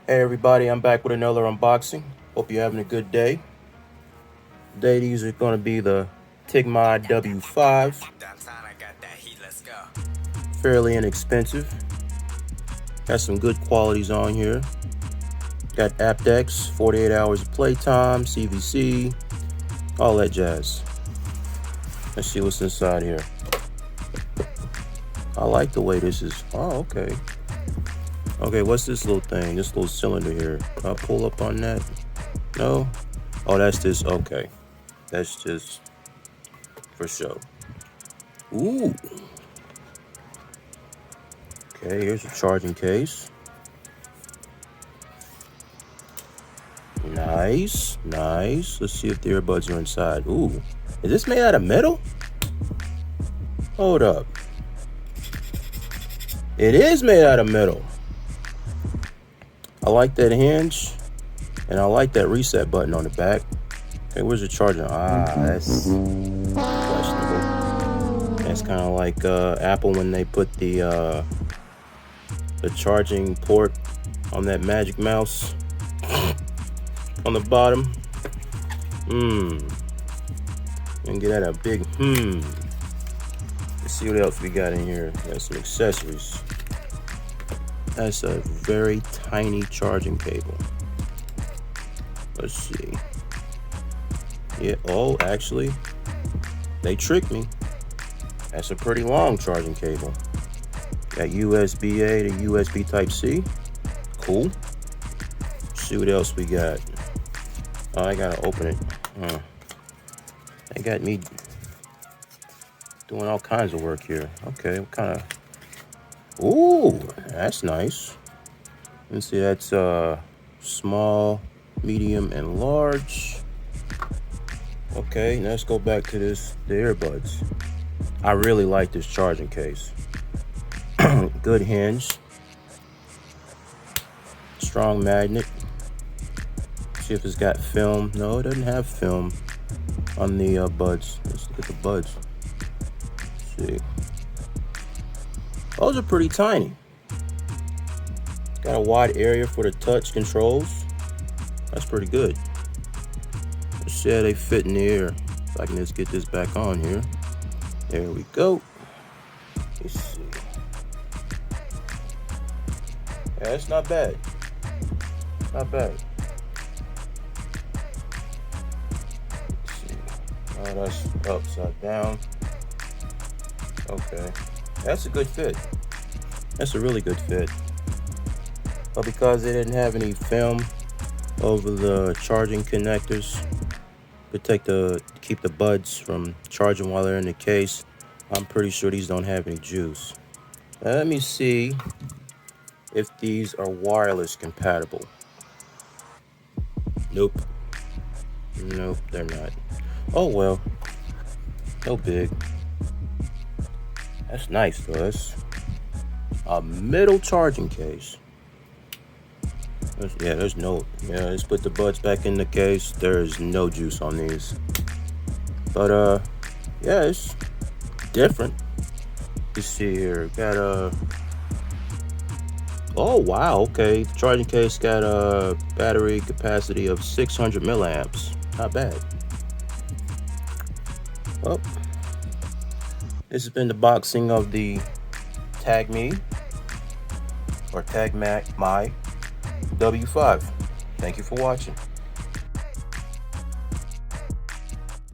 Hey everybody, I'm back with another unboxing. Hope you're having a good day. Today these are going to be the Tangmai W5. Fairly inexpensive. Got some good qualities on here. Got aptX, 48 hours of playtime, CVC, all that jazz. Let's see what's inside here. I like the way this is. Oh, okay. Okay, what's this little thing? This little cylinder here. Can I pull up on that? No? Oh, that's this. Okay. That's just for show. Ooh. Okay, here's a charging case. Nice, nice. Let's see if the earbuds are inside. Ooh. Is this made out of metal? Hold up. It is made out of metal. I like that hinge, and I like that reset button on the back. Okay, where's the charger? Ah, that's questionable. That's kind of like Apple when they put the charging port on that Magic Mouse on the bottom. And get that a big Let's see what else we got in here. Got some accessories. That's a very tiny charging cable. Let's see. Yeah, oh, actually, they tricked me. That's a pretty long charging cable. Got USB-A to USB Type-C. Cool. Let's see what else we got. Oh, I gotta open it. They got me doing all kinds of work here. Okay, what kind of... Ooh, that's nice. Let's see, that's small, medium, and large. Okay, let's go back to the earbuds. I really like this charging case. Good hinge. Strong magnet. See if it's got film. No, it doesn't have film on the buds. Let's look at the buds. Let's see. Those are pretty tiny. Got a wide area for the touch controls. That's pretty good. Let's see how they fit in the ear. If I can just get this back on here. There we go. Let's see. Yeah, that's not bad. Not bad. Let's see. Oh, that's upside down. Okay. That's a good fit. That's a really good fit. But because they didn't have any film over the charging connectors, keep the buds from charging while they're in the case, I'm pretty sure these don't have any juice. Now, let me see if these are wireless compatible. Nope. Nope, they're not. Oh well. No big. That's nice though. That's a middle charging case. Let's put the buds back in the case. There's no juice on these. But yeah, it's different. You see here, got oh wow, okay. The charging case got a battery capacity of 600 milliamps. Not bad. Well, this has been the boxing of the Tangmai W5. Thank you for watching.